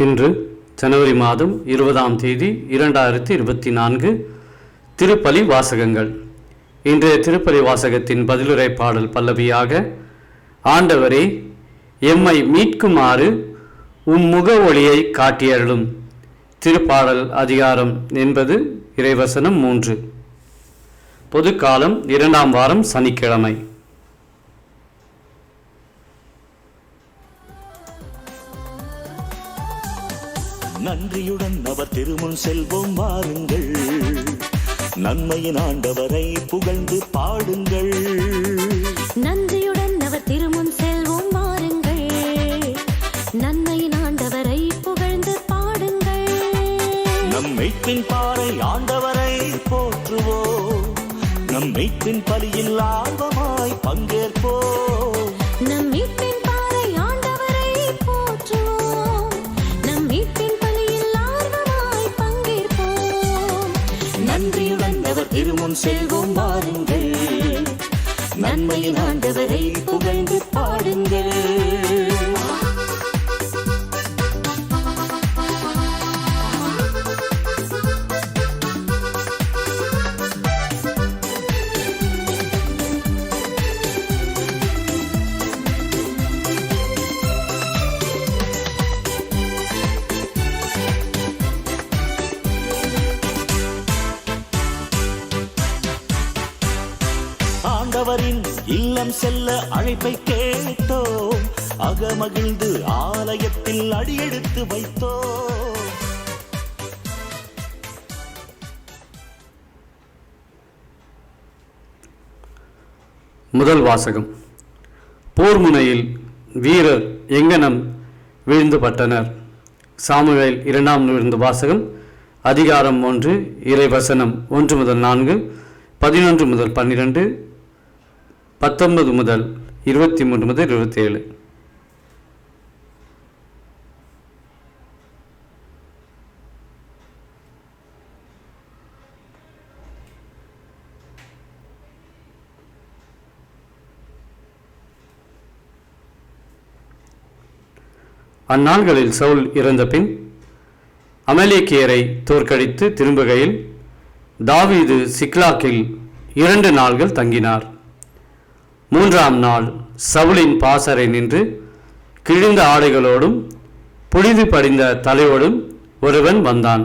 இன்று ஜனவரி மாதம் 20ஆம் தேதி 2024 திருப்பலி வாசகங்கள். இன்றைய திருப்பலி வாசகத்தின் பதிலுரை பாடல் பல்லவியாக, ஆண்டவரே எம்மை மீட்குமாறு முக ஒளியை காட்டியருளும். திருப்பாடல் அதிகாரம் என்பது இறைவசனம் 3. பொதுக்காலம் 2ஆம் வாரம் சனிக்கிழமை. நன்றியுடன் அவர் திருமுன் செல்வோம் வாருங்கள், நன்மையின் ஆண்டவரை புகழ்ந்து பாடுங்கள். நன்றியுடன் அவர் திருமுன் செல்வோம் வாருங்கள், நன்மையின் ஆண்டவரை புகழ்ந்து பாடுங்கள். நம் மீட்பின் பாறை ஆண்டவரை போற்றுவோம், நம் மீட்பின் பலியில் ஆர்வமாய் பங்கேற்போம். நம் மீட்பின் பாறை ஆண்டவரை போற்றுவோம், நம் மீட்பின் பலியில் ஆர்வமாய் பங்கேற்போம். நன்றியுடன் அவர் திருமுன் செல்வோம் வாருங்கள், நன்மையின் ஆண்டவரை புகழ்ந்து பாடுங்கள். ஆண்டவரின் இல்லம் செல்ல அழைப்பை கேட்டோம், அகமகிழ்ந்து ஆலயத்தில் அடியெடுத்து வைத்தோம். முதல் வாசகம். போர் முனையில் வீரர் எங்கனம் வீழ்ந்துபட்டனர். சாமுவேல் 2ஆம் நூற்றாண்டு வாசகம் அதிகாரம் 1 இறைவசனம் 1 முதல் 4, 11 முதல் 12, 19 முதல் 23 முதல் 27. அந்நாள்களில் சவுல் இறந்த பின் அமலேக்கியரை தோற்கடித்து திரும்புகையில் தாவீது சிக்லாக்கில் 2 நாள்கள் தங்கினார். 3ஆம் நாள் சவுலின் பாசறை நின்று கிழிந்த ஆடைகளோடும் புழுதி படிந்த தலையோடும் ஒருவன் வந்தான்.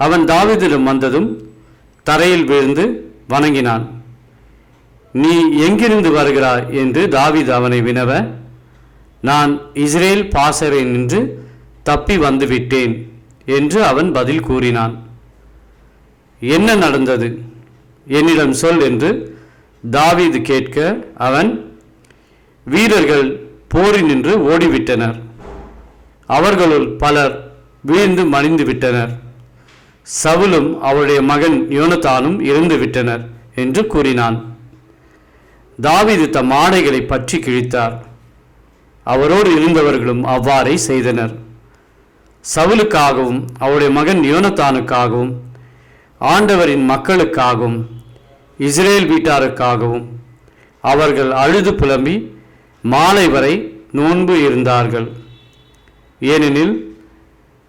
அவன் தாவீதிடம் வந்ததும் தரையில் வீழ்ந்து வணங்கினான். நீ எங்கிருந்து வருகிறாய் என்று தாவீது அவனை வினவ, நான் இஸ்ரேல் பாசறை நின்று தப்பி வந்துவிட்டேன் என்று அவன் பதில் கூறினான். என்ன நடந்தது, என்னிடம் சொல் என்று தாவீது கேட்க, அவன், வீரர்கள் போரில் நின்று ஓடிவிட்டனர், அவர்களுள் பலர் வீழ்ந்து மடிந்து விட்டனர், சவுலும் அவருடைய மகன் யோனத்தானும் இறந்து விட்டனர் என்று கூறினான். தாவீது தம் ஆடைகளை பற்றி கிழித்தார். அவரோடு இருந்தவர்களும் அவ்வாறே செய்தனர். சவுலுக்காகவும் அவருடைய மகன் யோனத்தானுக்காகவும் ஆண்டவரின் மக்களுக்காகவும் இஸ்ரேல் வீட்டாருக்காகவும் அவர்கள் அழுது புலம்பி மாலை வரை நோன்பு இருந்தார்கள். ஏனெனில்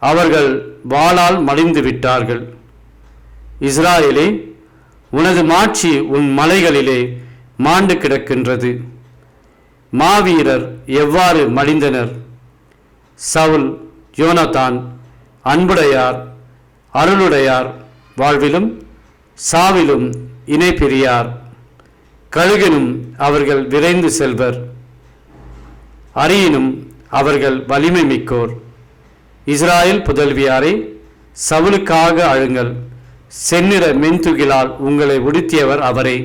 அவர்கள் வாளால் மடிந்து விட்டார்கள். இஸ்ராயேலே, உனது மாட்சி உன் மலைகளிலே மாண்டு கிடக்கின்றது. மாவீரர் எவ்வாறு மடிந்தனர்! சவுல், யோனத்தான், அன்புடையார், அருளுடையார், வாழ்விலும் சாவிலும் இணை பிரியார். கழுகனும் அவர்கள் விரைந்து செல்வர், அரியினும் அவர்கள் வலிமை மிக்கோர். இஸ்ராயேல் புதல்வியாரே, சவுலுக்காக அழுங்கள். செந்நிற மென்துகிலால் உங்களை உடுத்தியவர் அவரே.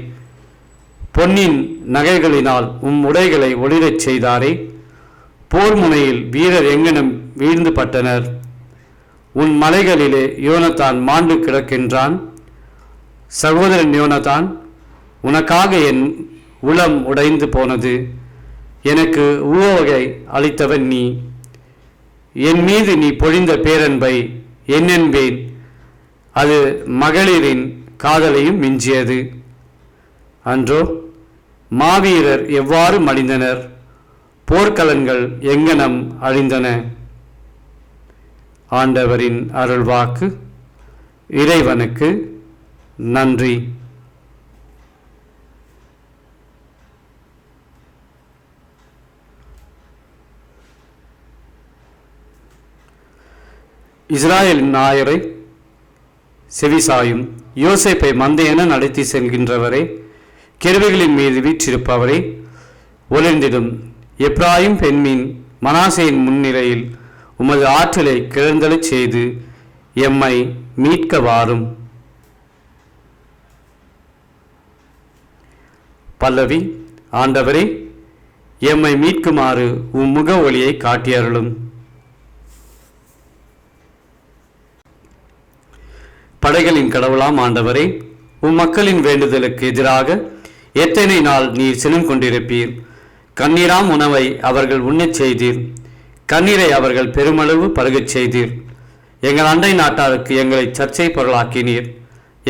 பொன்னின் நகைகளினால் உடைகளை ஒளிரச் செய்தாரே. போர் முனையில் வீரர் எங்கனம் வீழ்ந்து பட்டனர். உன் மலைகளிலே யோனத்தான் மாண்டு கிடக்கின்றான். சகோதரன் யோனத்தான், உனக்காக என் உளம் உடைந்து போனது. எனக்கு உவகை அளித்தவன் நீ. என் மீது நீ பொழிந்த பேரன்பை என்னென்பேன்? அது மகளிரின் காதலையும் மிஞ்சியது. அன்றோ மாவீரர் எவ்வாறு மடிந்தனர், போர்க்கலன்கள் எங்கனம் அழிந்தன. ஆண்டவரின் அருள்வாக்கு. இறைவனுக்கு நன்றி. இஸ்ராயேலின் நாயரை செவிசாயும், யோசேப்பை மந்தையென நடத்தி செல்கின்றவரே, கிருபைகளின் மீது வீற்றிருப்பவரே, ஒளிர்ந்திடும் எப்ராயிம் பெண்மீன் மனாசேயின் முன்னிலையில் உமது ஆற்றலை கிளர்ந்தெழச் செய்து எம்மை மீட்க வாரும். பல்லவி. ஆண்டவரே, எம்மை மீட்குமாறு உம் முக ஒளியை காட்டியருளும். படைகளின் கடவுளாம் ஆண்டவரே, உம் மக்களின் வேண்டுதலுக்கு எதிராக எத்தனை நாள் நீர் சினம் கொண்டிருப்பீர்? கண்ணீராம் உணவை அவர்கள் உண்ணச் செய்தீர், கண்ணீரை அவர்கள் பெருமளவு பருகச் செய்தீர். எங்கள் அண்டை நாட்டாருக்கு எங்களை சர்ச்சை பொருளாக்கினீர்,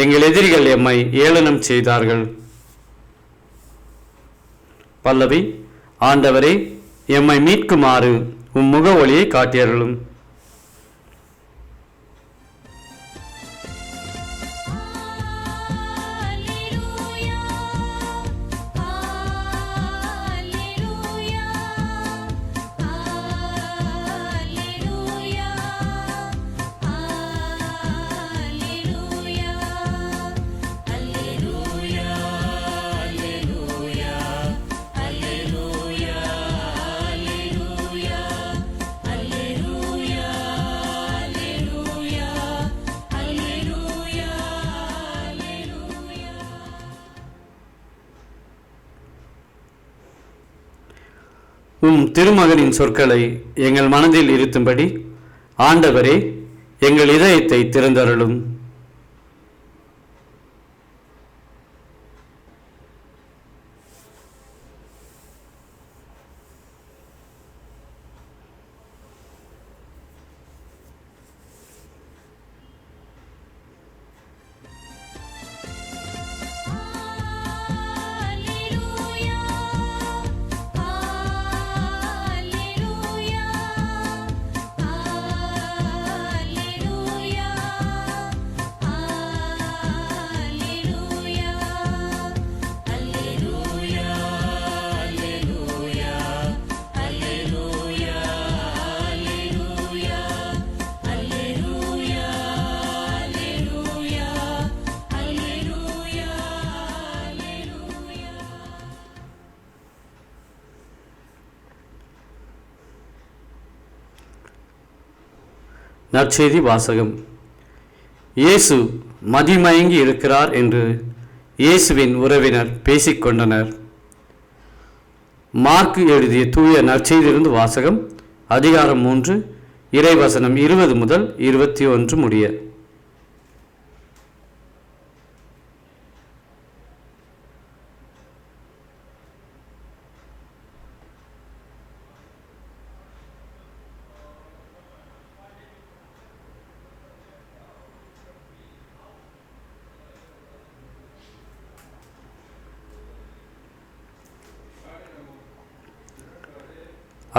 எங்கள் எதிரிகள் எம்மை ஏளனம் செய்தார்கள். பல்லவி. ஆண்டவரே, எம்மை மீட்குமாறு உம் முக ஒளியை காட்டியருளும். உம் திருமகனின் சொற்களை எங்கள் மனதில் இருத்தும்படி ஆண்டவரே, எங்கள் இதயத்தை திறந்தருளும். நற்செய்தி வாசகம். இயேசு மதிமயங்கி இருக்கிறார் என்று இயேசுவின் உறவினர் பேசிக்கொண்டனர். மார்க்கு எழுதிய தூய நற்செய்தியிலிருந்து வாசகம். அதிகாரம் 3, இறைவசனம் 20 முதல் 21 முடிய.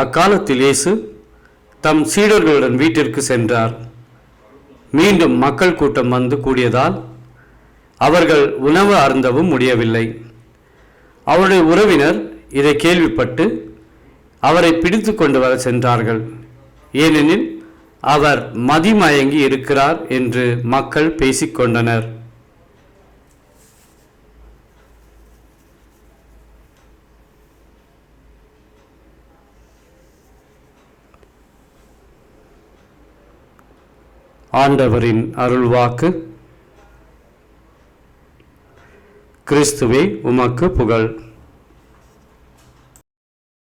அக்காலத்தில் இயேசு தம் சீடர்களுடன் வீட்டிற்கு சென்றார். மீண்டும் மக்கள் கூட்டம் வந்து கூடியதால் அவர்கள் உணவு அருந்தவும் முடியவில்லை. அவருடைய உறவினர் இதை கேள்விப்பட்டு அவரை பிடித்து கொண்டு வர சென்றார்கள். ஏனெனில் அவர் மதிமயங்கி இருக்கிறார் என்று மக்கள் பேசிக்கொண்டனர். ஆண்டவரின் அருள்வாக்கு. கிறிஸ்துவே, உமக்கு புகழ்.